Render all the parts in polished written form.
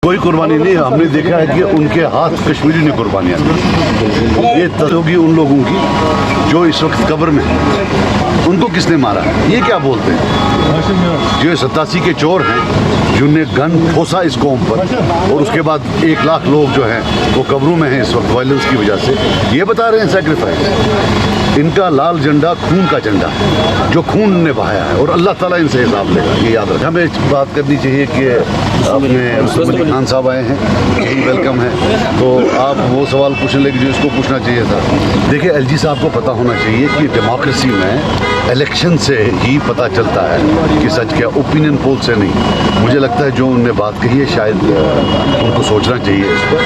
कोई कुर्बानी नहीं। हमने देखा है कि उनके हाथ कश्मीरी ने कुर्बानियाँ दी। ये होगी उन लोगों की जो इस वक्त कब्र में हैं। उनको किसने मारा है? ये क्या बोलते हैं? जो 87 के चोर हैं जिनने गन ठोसा इस कौम पर, और उसके बाद 1 लाख लोग जो हैं वो कब्रों में हैं इस वक्त वायलेंस की वजह से। ये बता रहे हैं सेक्रीफाइस। इनका लाल झंडा खून का झंडा है, जो खून ने बहाया है, और अल्लाह ताला इनसे हिसाब लेगा। ये याद रखें। हमें बात करनी चाहिए कि अपने उस्मान अली खान साहब आए हैं, यही वेलकम है। तो आप वो सवाल पूछने लगे जो इसको पूछना चाहिए था। देखिए, एलजी साहब को पता होना चाहिए कि डेमोक्रेसी में इलेक्शन से ही पता चलता है कि सच क्या, ओपिनियन पोल से नहीं। मुझे लगता है जो उन्होंने बात कही है शायद उनको सोचना चाहिए इस पर,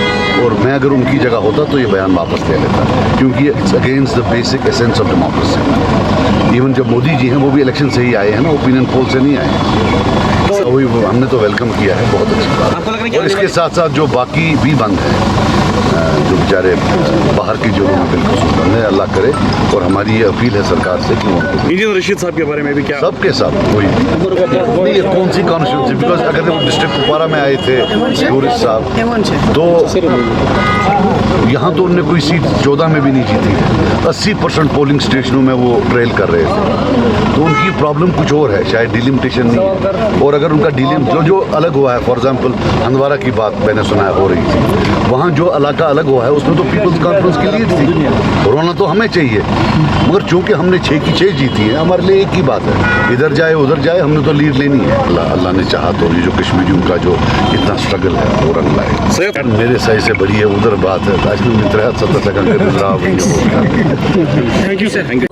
और मैं अगर उनकी जगह होता तो ये बयान वापस ले लेता, क्योंकि it's against the basic essence of democracy. Even जब मोदी जी हैं वो भी इलेक्शन से ही आए हैं ना, ओपिनियन पोल से नहीं आए। तो वही हमने तो वेलकम किया है, बहुत अच्छी बात। और इसके साथ साथ जो बाकी भी बंद हैं, जो बेचारे बाहर के जो लोग बिल्कुल बंद है, अल्लाह करे। और हमारी ये अपील है सरकार से कि इंजीनियर रशीद साहब के बारे में भी क्या सबके साथ कोई नहीं, ये कौन सी कॉन्स्टिट्यूंसी, बिकॉज अगर वो डिस्ट्रिक्ट कुपवारा में आए थे टूरिस्ट साहब, तो यहाँ तो उनने कोई सीट 14 में भी नहीं जीती। 80% पोलिंग स्टेशनों में वो ट्रेल कर रहे थे। तो उनकी प्रॉब्लम कुछ और है, शायद डिलिमिटेशन नहीं है। और अगर उनका जो अलग हुआ है, फॉर एग्जांपल हंदवारा की बात मैंने सुना है हो रही थी, वहाँ जो इलाका अलग हुआ है उसमें तो पीपल्स कॉन्फ्रेंस की लीड थी। रोना तो हमें चाहिए, मगर चूंकि हमने 6 की 6 जीती है, हमारे लिए एक ही बात है, इधर जाए उधर जाए, हमने तो लीड लेनी है। अल्लाह ने चाहा तो ये जो कश्मीरियों का जो इतना स्ट्रगल है वो रंग लाए। मेरे सही से बड़ी है उधर बात है। आज 70 second thank you sir, thank you.